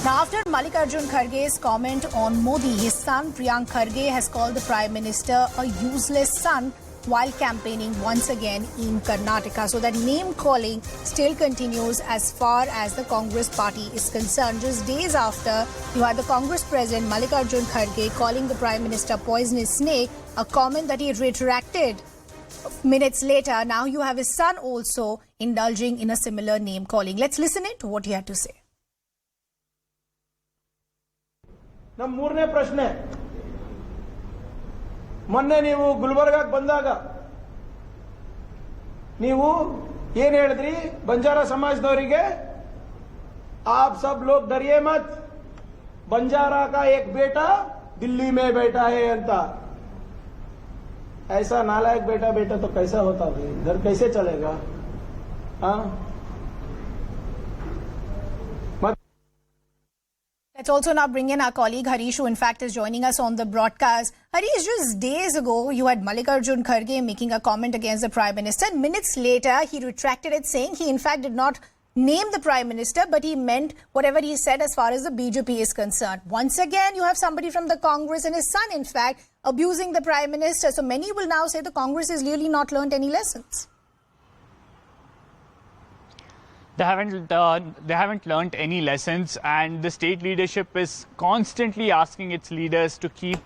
Now, after Mallikarjun Kharge's comment on Modi, his son Priyank Kharge has called the Prime Minister a useless son while campaigning once again in Karnataka. So that name calling still continues as far as the Congress party is concerned. Just days after, you had the Congress president Mallikarjun Kharge calling the Prime Minister poisonous snake, a comment that he retracted minutes later. Now you have his son also indulging in a similar name calling. Let's listen in to what he had to say. ನಮ್ಮ ಮೂರನೇ ಪ್ರಶ್ನೆ, ಮೊನ್ನೆ ನೀವು ಗುಲ್ಬರ್ಗಾಕ್ಕೆ ಬಂದಾಗ ನೀವು ಏನು ಹೇಳಿದ್ರಿ? ಬಂಜಾರಾ ಸಮಾಜದವರಿಗೆ आप सब लोग डरिए मत, बंजारा का एक बेटा दिल्ली में बैठा है अंता। ऐसा नालायक बेटा बेटा तो कैसा होता भाई, घर कैसे चलेगा? हाँ, let's also now bring in our colleague Harish, who in fact is joining us on the broadcast. Harish, just days ago, you had Mallikarjun Kharge making a comment against the Prime Minister. Minutes later, he retracted it, saying he in fact did not name the Prime Minister, but he meant whatever he said as far as the BJP is concerned. Once again, you have somebody from the Congress and his son, in fact, abusing the Prime Minister. So many will now say the Congress has really not learned any lessons. They haven't learnt any lessons, and the state leadership is constantly asking its leaders to keep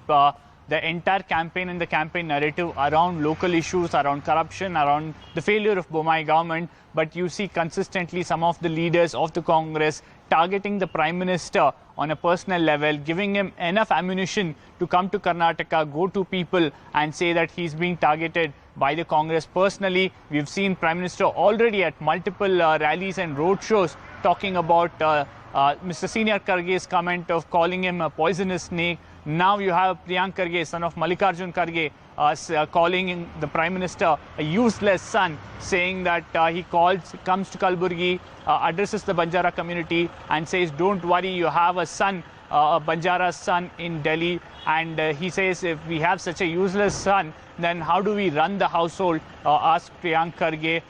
the entire campaign and the campaign narrative around local issues, around corruption, around the failure of Bomai government. But you see consistently some of the leaders of the Congress targeting the Prime Minister on a personal level, giving him enough ammunition to come to Karnataka, go to people and say that he's being targeted by the Congress personally. We've seen Prime Minister already at multiple rallies and road shows talking about Mr. Senior Kharge's comment of calling him a poisonous snake. Now you have Priyank Kharge, son of Mallikarjun Kharge, calling the Prime Minister a useless son, saying that he comes to Kalburgi, addresses the Banjara community and says, don't worry, you have a son, a Banjara son in Delhi. And he says, if we have such a useless son, then how do we run the household? Asked Priyank Kharge.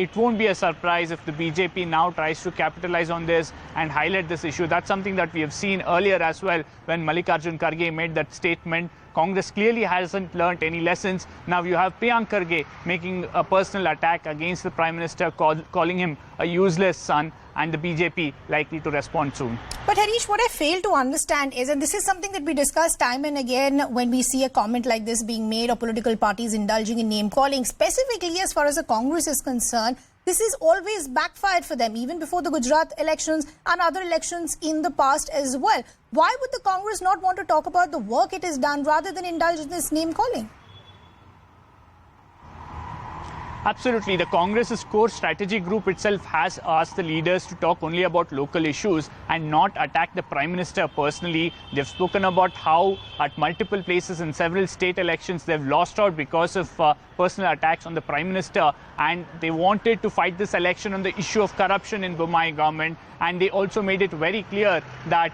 It won't be a surprise if the BJP now tries to capitalize on this and highlight this issue. That's something that we have seen earlier as well when Mallikarjun Kharge made that statement. Congress clearly hasn't learnt any lessons. Now you have Priyank Kharge making a personal attack against the Prime Minister, calling him a useless son, and the BJP likely to respond soon. But Harish, what I fail to understand is, and this is something that we discuss time and again when we see a comment like this being made or political parties indulging in name calling, specifically as far as the Congress is concerned, this is always backfired for them, even before the Gujarat elections and other elections in the past as well. Why would the Congress not want to talk about the work it has done rather than indulge in this name calling? Absolutely. The Congress's core strategy group itself has asked the leaders to talk only about local issues and not attack the Prime Minister personally. They've spoken about how at multiple places in several state elections they've lost out because of personal attacks on the Prime Minister, and they wanted to fight this election on the issue of corruption in Bomai government. And they also made it very clear that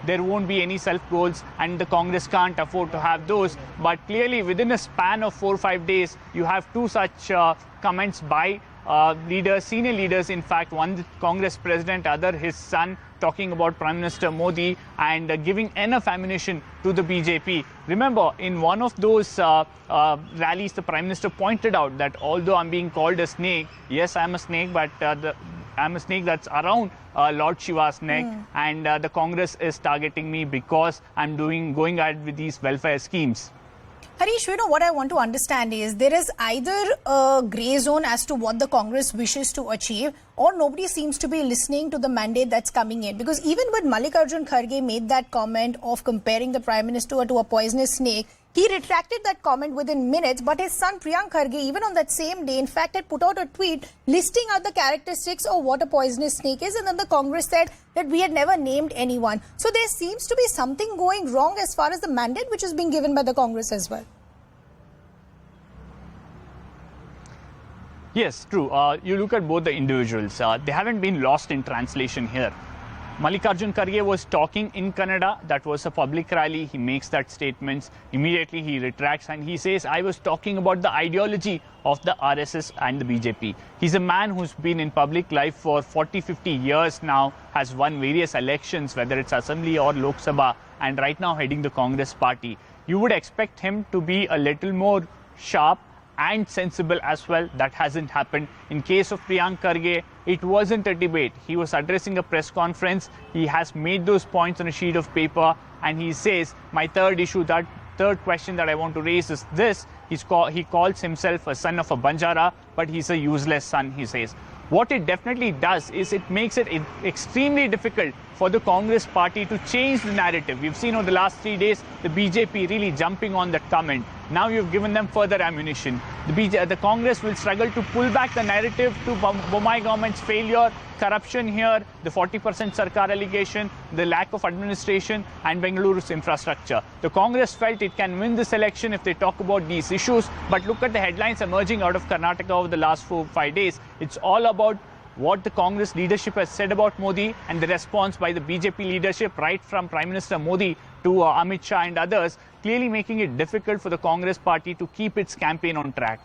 there won't be any self-goals and the Congress can't afford to have those. But clearly within a span of 4 or 5 days, you have two such comments by leaders, senior leaders, in fact, one the Congress president, other his son, talking about Prime Minister Modi and giving enough ammunition to the BJP. Remember, in one of those rallies, the Prime Minister pointed out that although I'm being called a snake, yes, I'm a snake, but I'm a snake that's around Lord Shiva's neck, and the Congress is targeting me because I'm going ahead with these welfare schemes. Harish, you know, what I want to understand is there is either a grey zone as to what the Congress wishes to achieve, or nobody seems to be listening to the mandate that's coming in. Because even when Mallikarjun Kharge made that comment of comparing the Prime Minister to a poisonous snake, he retracted that comment within minutes, but his son Priyank Kharge, even on that same day, in fact, had put out a tweet listing out the characteristics of what a poisonous snake is, and then the Congress said that we had never named anyone. So there seems to be something going wrong as far as the mandate which is being given by the Congress as well. Yes, true. You look at both the individuals. They haven't been lost in translation here. Mallikarjun Kharge was talking in Kannada. That was a public rally. He makes that statement. Immediately he retracts and he says, I was talking about the ideology of the RSS and the BJP. He's a man who's been in public life for 40-50 years now, has won various elections, whether it's Assembly or Lok Sabha, and right now heading the Congress party. You would expect him to be a little more sharp and sensible as well. That hasn't happened. In case of Priyank Kharge, it wasn't a debate. He was addressing a press conference. He has made those points on a sheet of paper and he says, my third question that I want to raise is this. He calls himself a son of a Banjara, but he's a useless son, he says. What it definitely does is it makes it extremely difficult for the Congress party to change the narrative. We've seen over the last 3 days the BJP really jumping on that comment. Now you've given them further ammunition. The Congress will struggle to pull back the narrative to Bommai government's failure, corruption here, the 40% Sarkar allegation, the lack of administration and Bengaluru's infrastructure. The Congress felt it can win this election if they talk about these issues. But look at the headlines emerging out of Karnataka over the last 4-5 days. It's all about what the Congress leadership has said about Modi and the response by the BJP leadership, right from Prime Minister Modi to Amit Shah and others, clearly making it difficult for the Congress party to keep its campaign on track.